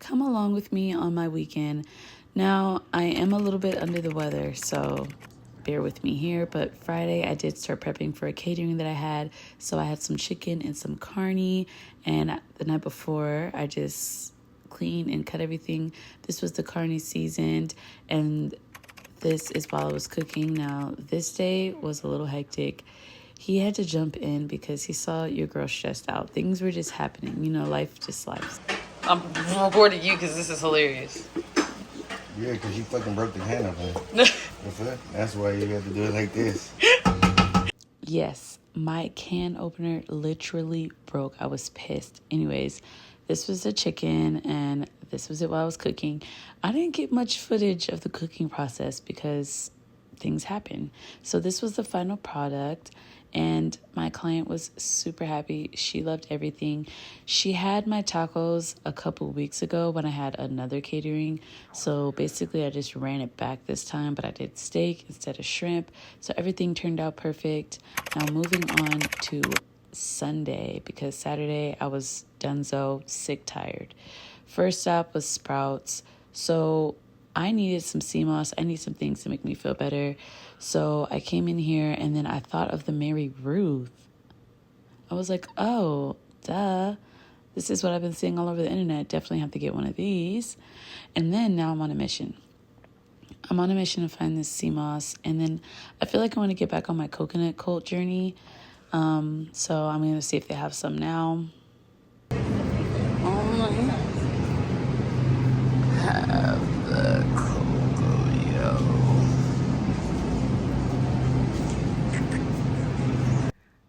come along with me on my weekend. Now, I am a little bit under the weather, so bear with me here, but Friday I did start prepping for a catering that I had. So I had some chicken and some carne, and the night before I just cleaned and cut everything. This was the carne seasoned, and this is while I was cooking. Now, this day was a little hectic. He had to jump in because he saw your girl stressed out. Things were just happening. You know, life just lives. I'm recording you because this is hilarious. Yeah, because you fucking broke the can open. That's why you had to do it like this. Yes, my can opener literally broke. I was pissed. Anyways, this was the chicken, and this was it while I was cooking. I didn't get much footage of the cooking process because things happen. So this was the final product, and my client was super happy. She loved everything. She had my tacos a couple weeks ago when I had another catering. So basically I just ran it back this time, but I did steak instead of shrimp. So everything turned out perfect. Now moving on to Sunday, because Saturday I was donezo, sick, tired. First stop was Sprouts. So I needed some sea moss. I need some things to make me feel better. So I came in here, and then I thought of the Mary Ruth. I was like, oh, duh. This is what I've been seeing all over the internet. Definitely have to get one of these. And then now I'm on a mission. I'm on a mission to find this sea moss. And then I feel like I want to get back on my coconut cult journey. So I'm going to see if they have some now. Have the cocoa.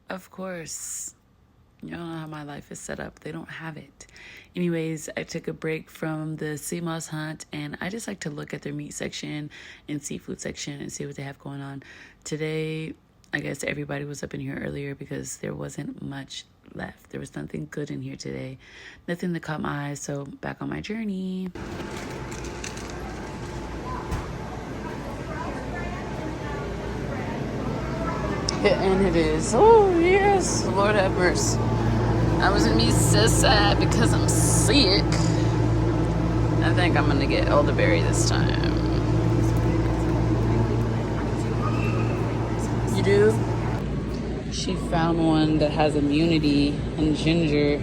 Of course, you don't know how my life is set up. They don't have it. Anyways, I took a break from the sea moss hunt, and I just like to look at their meat section and seafood section and see what they have going on. Today, I guess everybody was up in here earlier because there wasn't much left. There was nothing good in here today. Nothing that caught my eye, so back on my journey. And it is. Oh, yes. Lord have mercy. I was going to be so sad because I'm sick. I think I'm going to get elderberry this time. You do? She found one that has immunity and ginger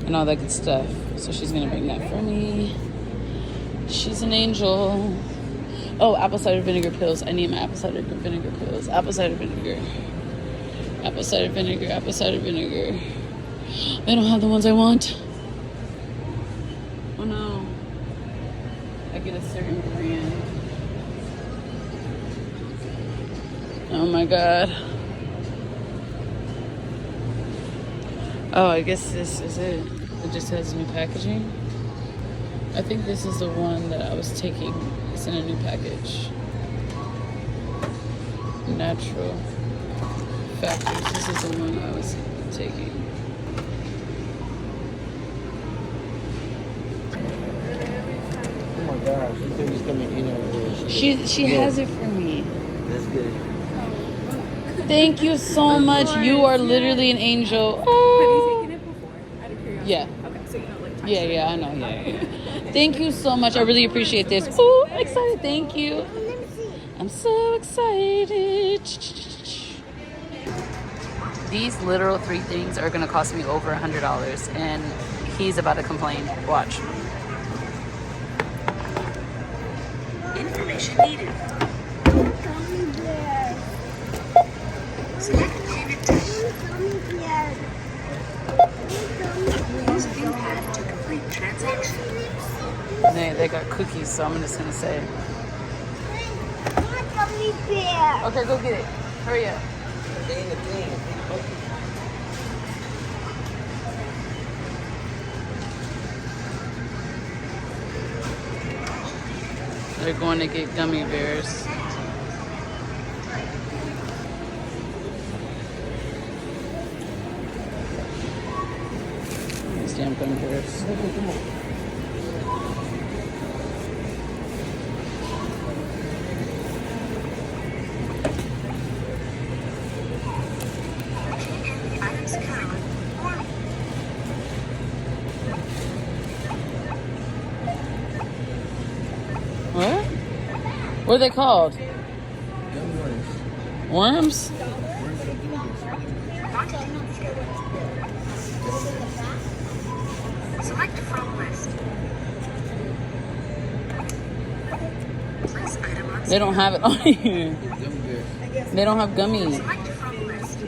and all that good stuff. So she's going to bring that for me. She's an angel. Oh, apple cider vinegar pills. I need my apple cider vinegar pills. Apple cider vinegar. Apple cider vinegar. Apple cider vinegar. They don't have the ones I want. Oh no. I get a certain brand. Oh my god. Oh, I guess this is it. It just has new packaging. I think this is the one that I was taking. It's in a new package. Natural Factors. This is the one I was taking. Oh my gosh, you think he's coming in over there? She has it for me. That's good. Thank you so much. You are literally an angel. Oh. Have you taken it before? Out of curiosity. Yeah. Okay, so you know, like. Yeah, I know. Yeah. Thank you so much. I really appreciate this. Oh, excited. Thank you. I'm so excited. These literal 3 things are going to cost me over $100, and he's about to complain. Watch. Information needed. Select payment type. Use PIN to complete transaction. They got cookies, so I'm just gonna say. Okay, go get it. Hurry up. They're going to get gummy bears. These damn gummy bears. What are they called? Worms? Select from list. Place item on. They don't have it on here. They don't have gummies. Select from list.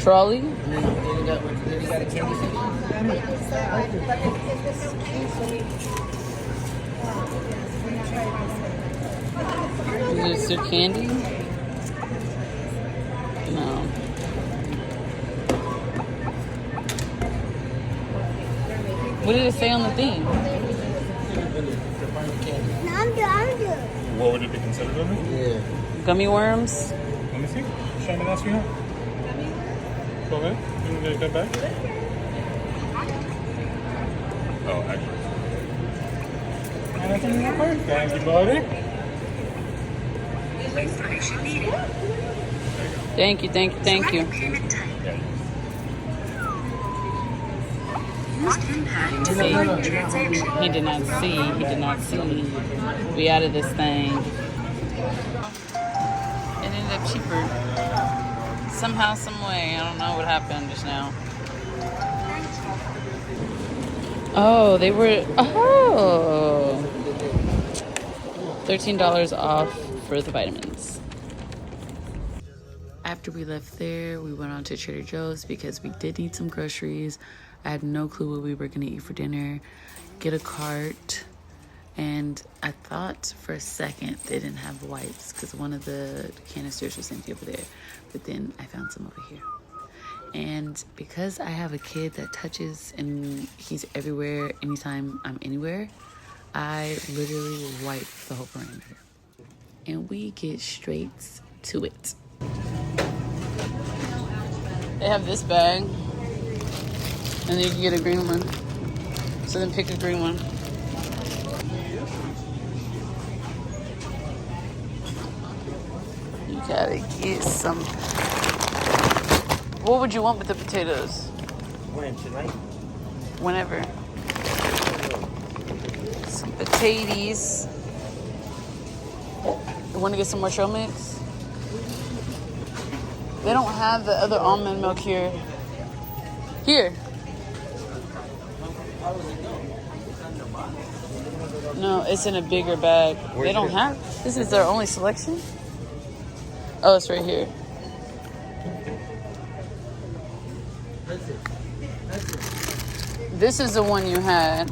Trolley? And then you got a candy Is there candy? No. What did it say on the thing? What would it be considered under? Yeah. Gummy worms? Let me see. Show me that you have. Go ahead. You want to get that back? Oh, actually. Thank you, buddy. Place donation needed. Thank you, thank you, thank you. Select payment type. Used impact to See? complete transaction. He did not see. He did not see. We out of this thing. It ended up cheaper. Somehow, some way. I don't know what happened just now. Oh, they were. Oh. $13 off for the vitamins. After we left there, we went on to Trader Joe's because we did need some groceries. I had no clue what we were going to eat for dinner. Get a cart. And I thought for a second they didn't have wipes because one of the canisters was empty over there. But then I found some over here. And because I have a kid that touches and he's everywhere, anytime I'm anywhere, I literally wipe the whole perimeter. And we get straight to it. They have this bag. And then you can get a green one. So then pick a green one. You gotta get some. What would you want with the potatoes? When? Tonight? Whenever. Some potatoes. You want to get some more trail mix? They don't have the other almond milk here. Here. No, it's in a bigger bag. They don't have. This is their only selection? Oh, it's right here. This is the one you had.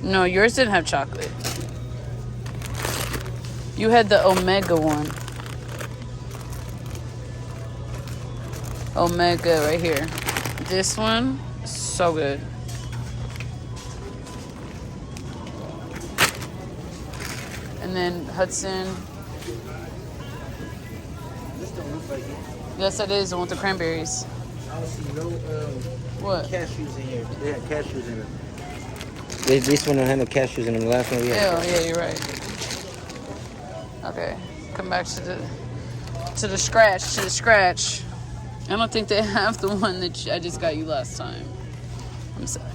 No, yours didn't have chocolate. You had the Omega one. Omega right here. This one, so good. And then Hudson. This don't look like it. Yes, it is the one with the cranberries. I don't see no What? cashews in here. They had cashews in it. This one don't have no cashews in them. The last one we had. Yeah, you're right. Okay, come back to the scratch. I don't think they have the one that I just got you last time. I'm sorry.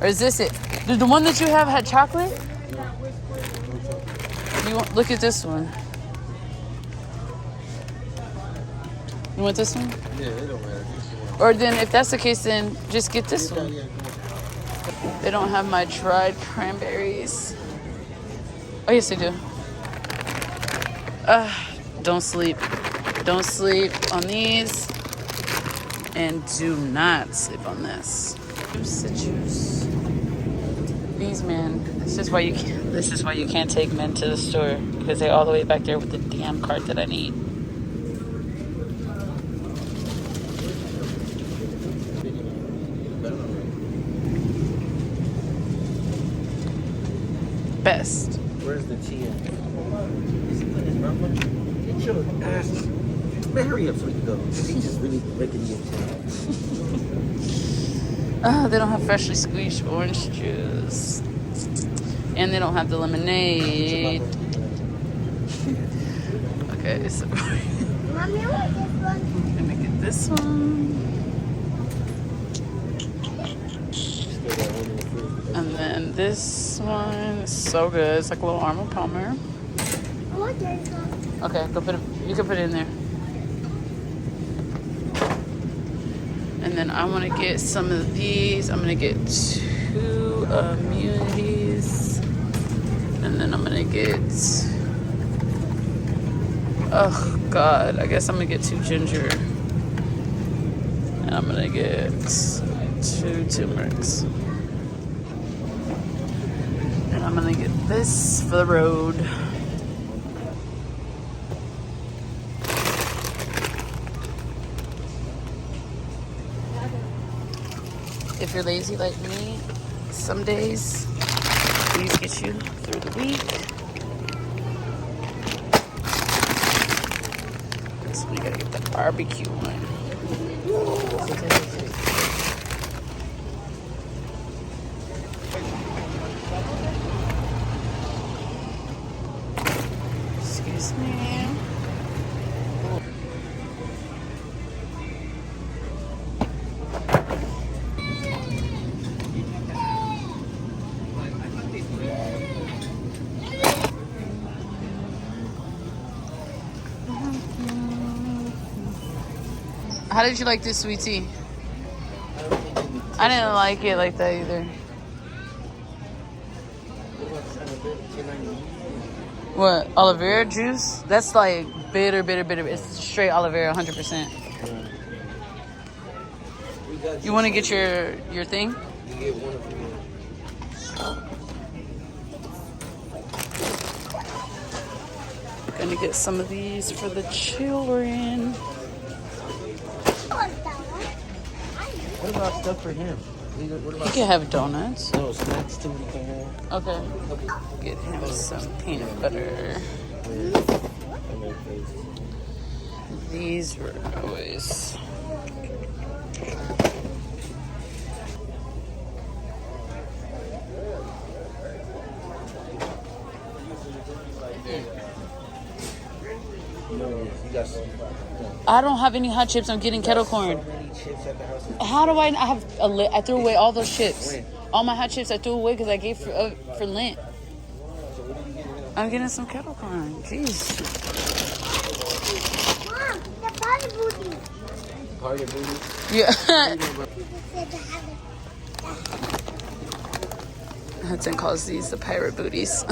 Or is this it? Did the one that you have had chocolate? You want, look at this one. You want this one? Yeah, it don't matter. Or then, if that's the case, then just get this one. They don't have my dried cranberries. Oh, yes, they do. Don't sleep. Don't sleep on these. And do not sleep on this. Juice. These men. This is why you can't take men to the store because they're all the way back there with the damn cart that I need. Best. Where's the tea at? Is he putting his mouth on? Get your ass. Man, hurry up so we can go. He's just really making you Oh, they don't have freshly squeezed orange juice. And they don't have the lemonade. Okay. Okay, so Mommy, I want this one. I'm gonna get this one. And then this one is so good. It's like a little Arnold Palmer. I want this one. Okay, go put it. You can put it in there. And then I want to get some of these. I'm gonna get 2 immunities, and then I'm gonna get. Oh God, I guess I'm gonna get 2 ginger, and I'm gonna get 2 turmerics. And I'm gonna get this for the road. If you're lazy like me, some days these get you through the week. So we gotta get the barbecue one. Excuse me. How did you like this sweet tea? I didn't like it like that either. What? Aloe vera juice? That's like bitter. It's straight aloe vera, 100%. You want to get your thing? You get one of them. Gonna get some of these for the children. What about stuff for him? What He about can have donuts. no snacks too? He can have. Okay. Get him some peanut butter. These were always. I don't have any hot chips. I'm getting kettle corn. How do I have a I threw away all those chips. All my hot chips I threw away because I gave for Lent. I'm getting some kettle corn. Jeez. Mom, the party booty. Party booty. Yeah. Said to have it. Hudson calls these the pirate booties.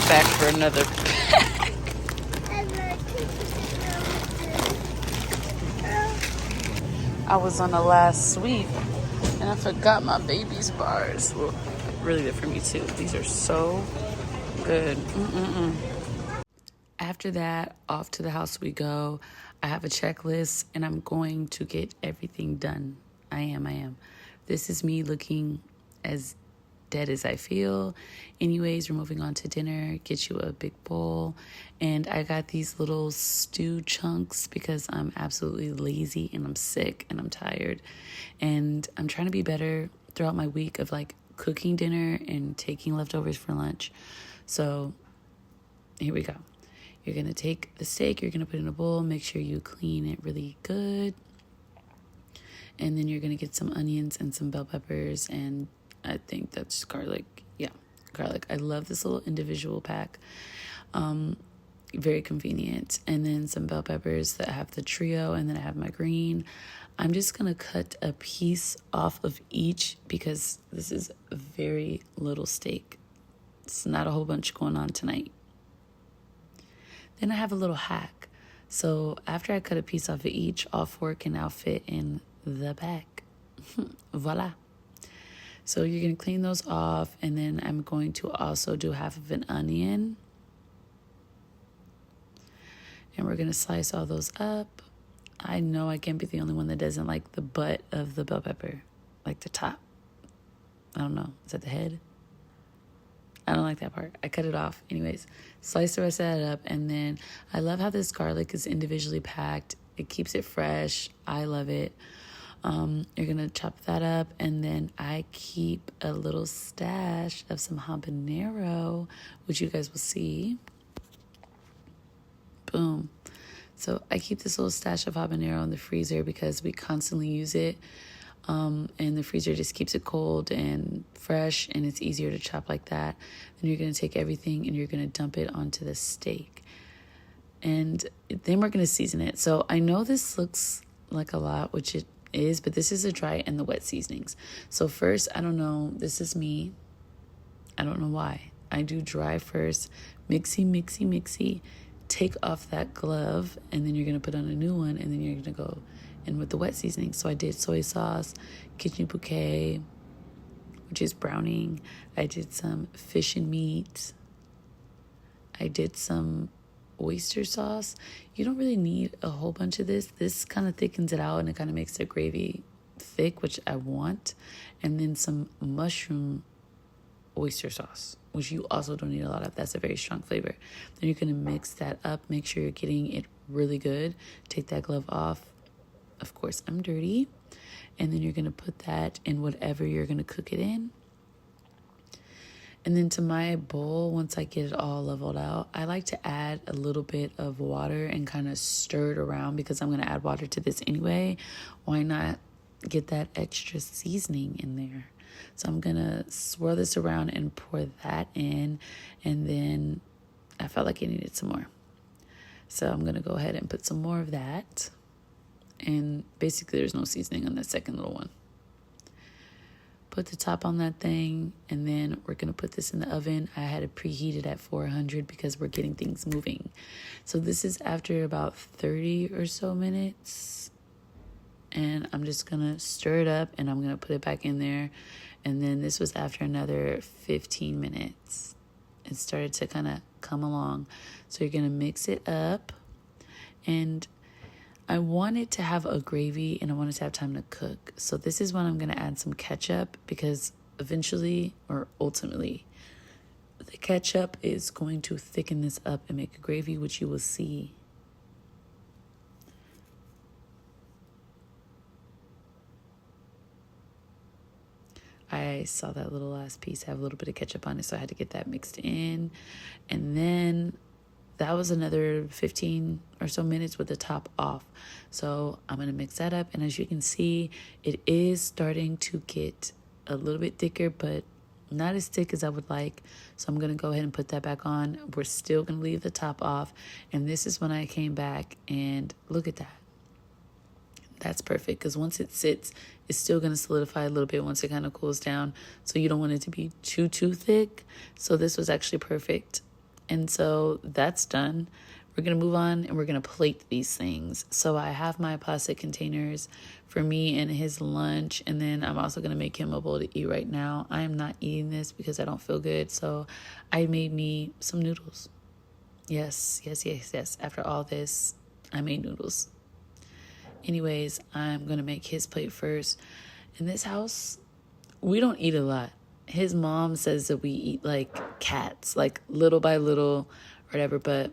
Back for another pack. I was on the last sweep and I forgot my baby's bars. Well, really good for me too. These are so good. After that, off to the house we go. I have a checklist and I'm going to get everything done. I am. This is me looking as dead as I feel. Anyways, we're moving on to dinner. Get you a big bowl. And I got these little stew chunks because I'm absolutely lazy and I'm sick and I'm tired. And I'm trying to be better throughout my week of like cooking dinner and taking leftovers for lunch. So here we go. You're going to take the steak, you're going to put it in a bowl, make sure you clean it really good. And then you're going to get some onions and some bell peppers, and I think that's garlic. Yeah, garlic. I love this little individual pack. Very convenient. And then some bell peppers that have the trio, and then I have my green. I'm just going to cut a piece off of each because this is a very little steak. It's not a whole bunch going on tonight. Then I have a little hack. So after I cut a piece off of each, all 4 can now fit in the pack. Voila. So you're going to clean those off, and then I'm going to also do half of an onion. And we're going to slice all those up. I know I can't be the only one that doesn't like the butt of the bell pepper, like the top. I don't know. Is that the head? I don't like that part. I cut it off. Anyways, slice the rest of that up. And then I love how this garlic is individually packed. It keeps it fresh. I love it. You're going to chop that up, and then I keep a little stash of some habanero, which you guys will see. Boom. So I keep this little stash of habanero in the freezer because we constantly use it. And the freezer just keeps it cold and fresh, and it's easier to chop like that. Then you're going to take everything and you're going to dump it onto the steak. And then we're going to season it. So I know this looks like a lot, which it is, but this is the dry and the wet seasonings. So first, I don't know, this is me. I don't know why. I do dry first, mixy. Take off that glove, and then you're going to put on a new one, and then you're going to go in with the wet seasoning. So I did soy sauce, kitchen bouquet, which is browning. I did some fish and meat. I did some oyster sauce. You don't really need a whole bunch of this. This kind of thickens it out, and it kind of makes the gravy thick, which I want. And then some mushroom oyster sauce, which you also don't need a lot of. That's a very strong flavor. Then you're going to mix that up. Make sure you're getting it really good. Take that glove off. Of course, I'm dirty. And then you're going to put that in whatever you're going to cook it in. And then to my bowl, once I get it all leveled out, I like to add a little bit of water and kind of stir it around because I'm going to add water to this anyway. Why not get that extra seasoning in there? So I'm going to swirl this around and pour that in. And then I felt like I needed some more. So I'm going to go ahead and put some more of that. And basically there's no seasoning on that second little one. Put the top on that thing, and then we're going to put this in the oven. I had it preheated at 400 because we're getting things moving. So this is after about 30 or so minutes. And I'm just going to stir it up, and I'm going to put it back in there. And then this was after another 15 minutes. It started to kind of come along. So you're going to mix it up. And I want it to have a gravy, and I want it to have time to cook. So this is when I'm going to add some ketchup, because eventually, or ultimately, the ketchup is going to thicken this up and make a gravy, which you will see. I saw that little last piece have a little bit of ketchup on it, so I had to get that mixed in. And then that was another 15 or so minutes with the top off. So I'm going to mix that up. And as you can see, it is starting to get a little bit thicker, but not as thick as I would like. So I'm going to go ahead and put that back on. We're still going to leave the top off. And this is when I came back, and look at that. That's perfect, because once it sits, it's still going to solidify a little bit once it kind of cools down. So you don't want it to be too thick. So this was actually perfect. And so that's done. We're going to move on, and we're going to plate these things. So I have my plastic containers for me and his lunch. And then I'm also going to make him a bowl to eat right now. I am not eating this because I don't feel good. So I made me some noodles. Yes. After all this, I made noodles. Anyways, I'm going to make his plate first. In this house, we don't eat a lot. His mom says that we eat like cats, like little by little or whatever, but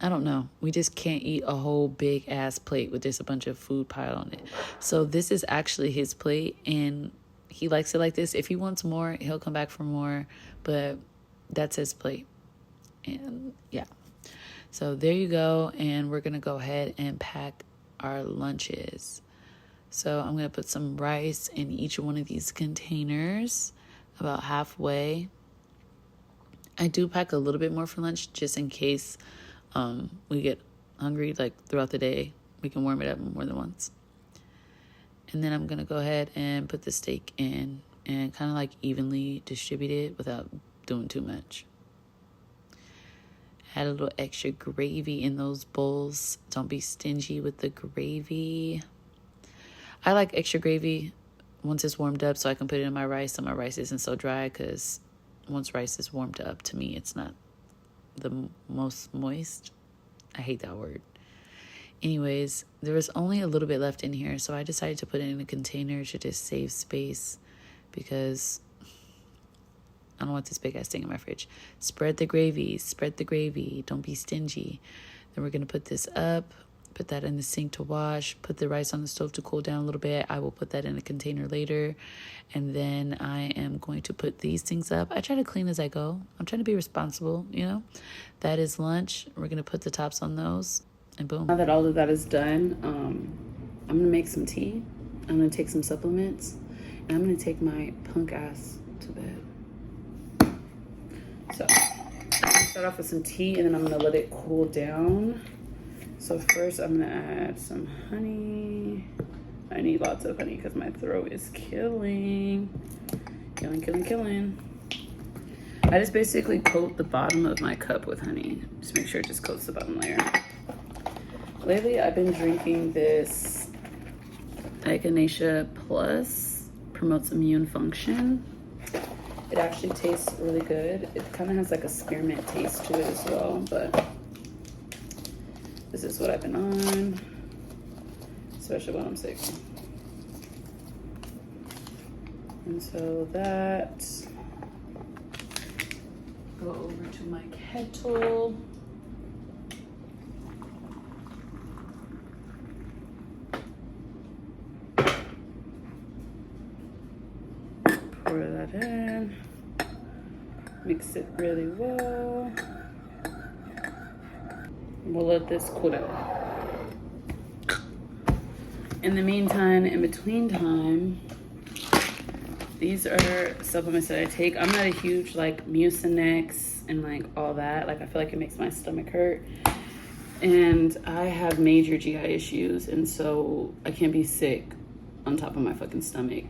I don't know. We just can't eat a whole big ass plate with just a bunch of food piled on it. So this is actually his plate, and he likes it like this. If he wants more, he'll come back for more, but that's his plate. And yeah. So there you go, and we're going to go ahead and pack our lunches. So I'm going to put some rice in each one of these containers, about halfway. I do pack a little bit more for lunch just in case we get hungry like throughout the day. We can warm it up more than once. And then I'm going to go ahead and put the steak in and kind of like evenly distribute it without doing too much. Add a little extra gravy in those bowls. Don't be stingy with the gravy. I like extra gravy once it's warmed up so I can put it in my rice so my rice isn't so dry, because once rice is warmed up, to me, it's not the most moist. I hate that word. Anyways, there was only a little bit left in here, so I decided to put it in a container to just save space, because I don't want this big ass thing in my fridge. Spread the gravy. Don't be stingy. Then we're going to put this up, put that in the sink to wash, put the rice on the stove to cool down a little bit. I will put that in a container later. And then I am going to put these things up. I try to clean as I go. I'm trying to be responsible, you know. That is lunch. We're going to put the tops on those and boom. Now that all of that is done, I'm going to make some tea. I'm going to take some supplements. And I'm going to take my punk ass to bed. So I'm going to start off with some tea and then I'm going to let it cool down. So first I'm going to add some honey. I need lots of honey because my throat is killing. Killing. I just basically coat the bottom of my cup with honey. Just make sure it just coats the bottom layer. Lately I've been drinking this Echinacea Plus. Promotes immune function. It actually tastes really good. It kind of has like a spearmint taste to it as well, but this is what I've been on, especially when I'm sick. And so that, go over to my kettle. Pour that in, mix it really well. We'll let this cool down. In the meantime, in between time, these are supplements that I take. I'm not a huge like Mucinex and like all that. Like I feel like it makes my stomach hurt. And I have major GI issues, and so I can't be sick on top of my fucking stomach.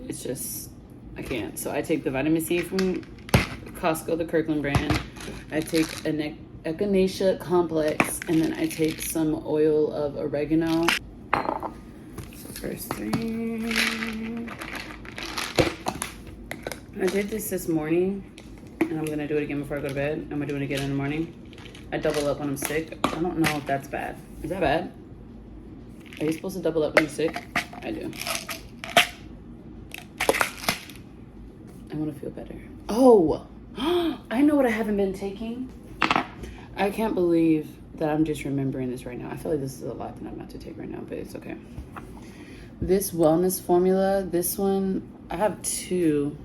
It's just, I can't. So I take the vitamin C from Costco, the Kirkland brand. I take an Echinacea complex, and then I take some oil of oregano. So first thing, I did this morning, and I'm gonna do it again before I go to bed. I'm gonna do it again in the morning. I double up when I'm sick. I don't know if that's bad. Is that bad? Are you supposed to double up when you're sick? I do. I want to feel better. Oh, I know what I haven't been taking. I can't believe that I'm just remembering this right now. I feel like this is a lot that I'm about to take right now, but it's okay. This wellness formula, this one, I have two.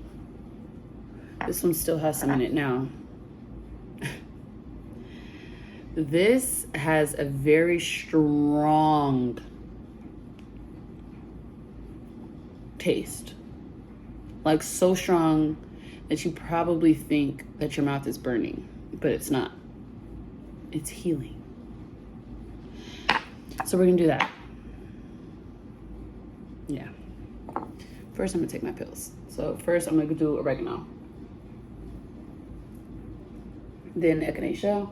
This one still has some in it now. This has a very strong taste. Like so strong that you probably think that your mouth is burning, but it's not. It's healing. So we're gonna do that. Yeah. First I'm gonna take my pills. So first I'm gonna do oregano. Then echinacea.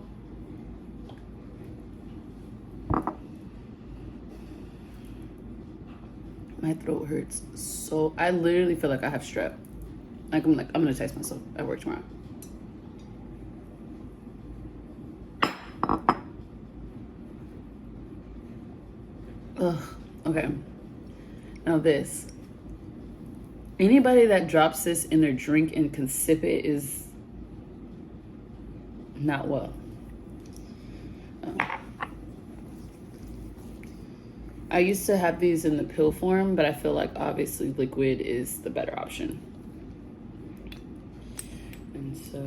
My throat hurts so, I literally feel like I have strep. I'm gonna text myself at work tomorrow. Ugh, okay. Now this. Anybody that drops this in their drink and can sip it is not well. I used to have these in the pill form, but I feel like obviously liquid is the better option. And so,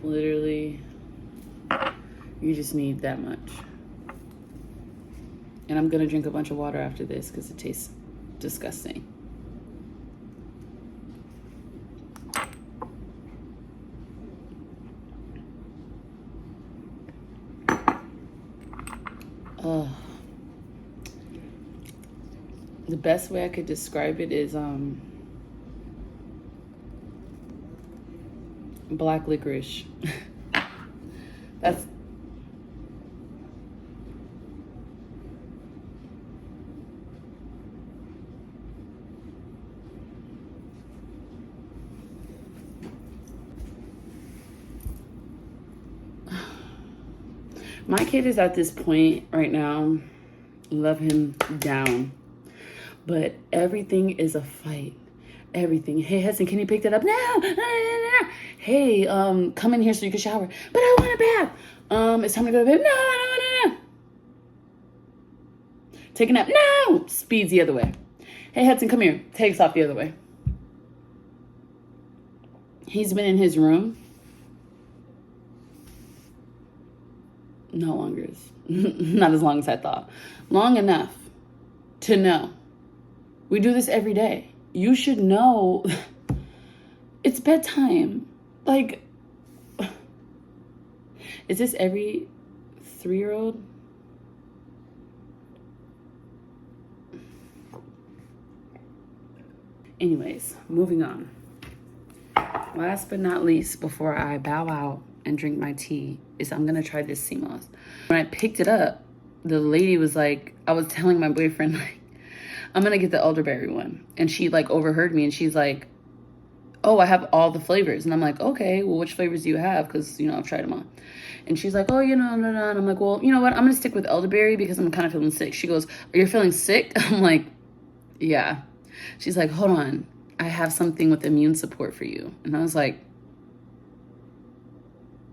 literally, you just need that much. And I'm gonna drink a bunch of water after this because it tastes disgusting. The best way I could describe it is black licorice. That's my kid is at this point right now. Love him down. But everything is a fight. everything. Hey, Hudson, can you pick that up? No, no, no, no, no. Hey, come in here so you can shower. But I want a bath. It's time to go to bed. No, no, no, no. Take a nap. No! Speeds the other way. Hey, Hudson, come here. Takes off the other way. He's been in his room. No longer. Not as long as I thought. Long enough to know. We do this every day. You should know it's bedtime. Like, is this every 3-year-old? Anyways, moving on. Last but not least, before I bow out and drink my tea, is I'm gonna try this sea moss. When I picked it up, the lady was like, I was telling my boyfriend, like, I'm gonna get the elderberry one. And she like overheard me and she's like, oh, I have all the flavors. And I'm like, okay, well, which flavors do you have? Because, you know, I've tried them all. And she's like, oh, you know, no, no. And I'm like, well, you know what? I'm gonna stick with elderberry because I'm kind of feeling sick. She goes, are you feeling sick? I'm like, yeah. She's like, hold on. I have something with immune support for you. And I was like,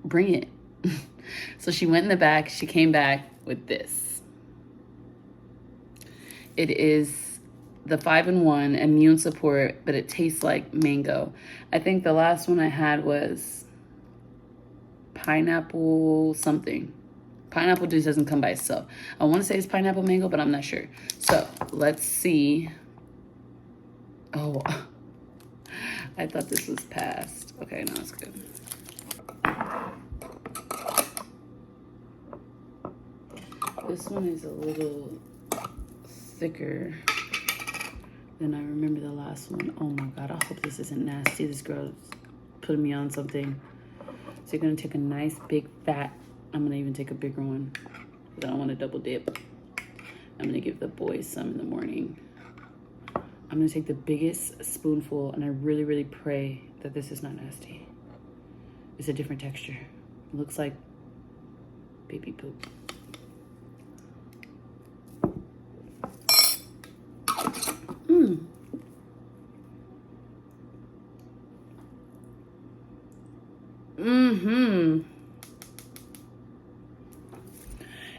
bring it. So she went in the back. She came back with this. It is the 5-in-1 immune support, but it tastes like mango. I think the last one I had was pineapple something. Pineapple juice doesn't come by itself. I want to say it's pineapple mango, but I'm not sure. So let's see. Oh, I thought this was past. Okay, no, it's good. This one is a little thicker than I remember the last one. Oh my God, I hope this isn't nasty. This girl's putting me on something. So you're gonna take a nice big fat, I'm gonna even take a bigger one because I don't want to double dip. I'm gonna give the boys some in the morning. I'm gonna take the biggest spoonful and I really, really pray that this is not nasty. It's a different texture. It looks like baby poop.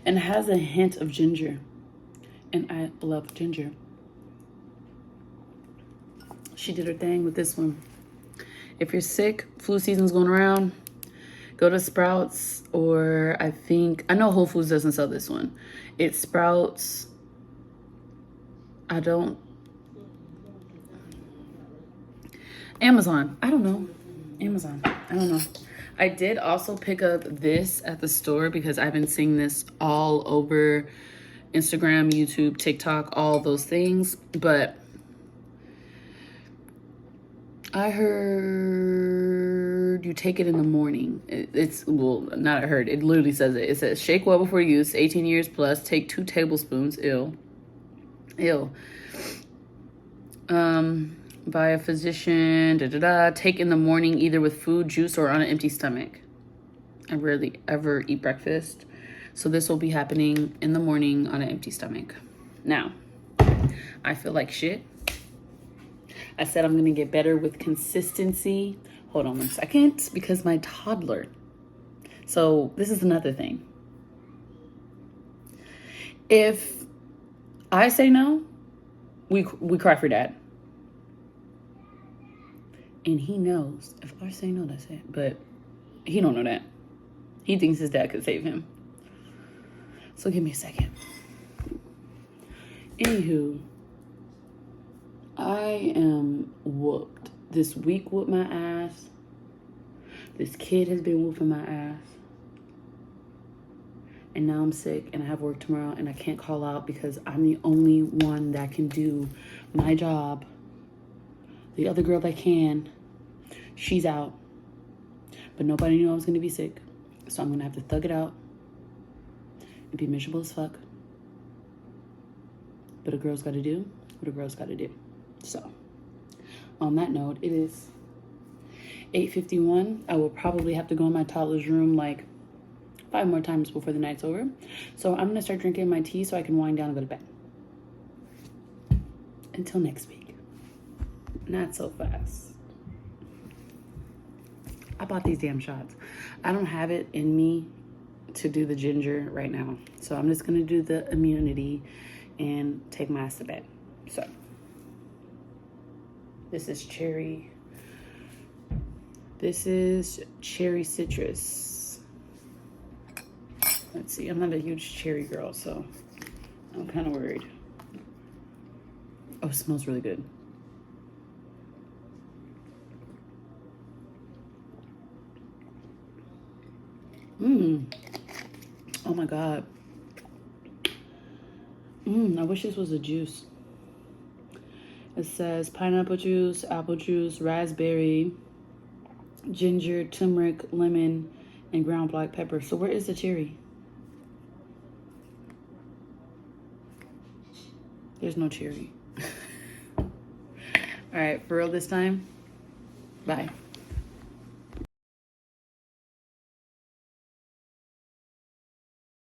And has a hint of ginger. And I love ginger. She did her thing with this one. If you're sick, flu season's going around, go to Sprouts, or I know Whole Foods doesn't sell this one. It's Sprouts. Amazon. I don't know. Amazon. I don't know. I did also pick up this at the store because I've been seeing this all over Instagram, YouTube, TikTok, all those things. But I heard you take it in the morning. Not I heard. It literally says it. It says, shake well before use, 18 years plus, take 2 tablespoons. Ew. By a physician, take in the morning either with food, juice, or on an empty stomach. I rarely ever eat breakfast, so this will be happening in the morning on an empty stomach. Now, I feel like shit. I said I'm gonna get better with consistency. Hold on one second, because my toddler. So this is another thing. If I say no, we cry for dad. And he knows if I say no, that's it. But he don't know that. He thinks his dad could save him. So give me a second. Anywho, I am whooped. This week whooped my ass. This kid has been whooping my ass. And now I'm sick and I have work tomorrow and I can't call out because I'm the only one that can do my job. The other girl that can, she's out. But nobody knew I was going to be sick. So I'm going to have to thug it out and be miserable as fuck. But a girl's got to do what a girl's got to do. So, on that note, it is 8:51. I will probably have to go in my toddler's room like 5 more times before the night's over. So I'm going to start drinking my tea so I can wind down and go to bed. Until next week. Not so fast. I bought these damn shots. I don't have it in me to do the ginger right now. So I'm just gonna do the immunity and take my ass to bed. So this is cherry. This is cherry citrus. Let's see, I'm not a huge cherry girl, so I'm kind of worried. Oh, it smells really good. Oh my God. I wish this was a juice. It says pineapple juice, apple juice, raspberry, ginger, turmeric, lemon, and ground black pepper. So where is the cherry? There's no cherry. All right, for real this time. Bye.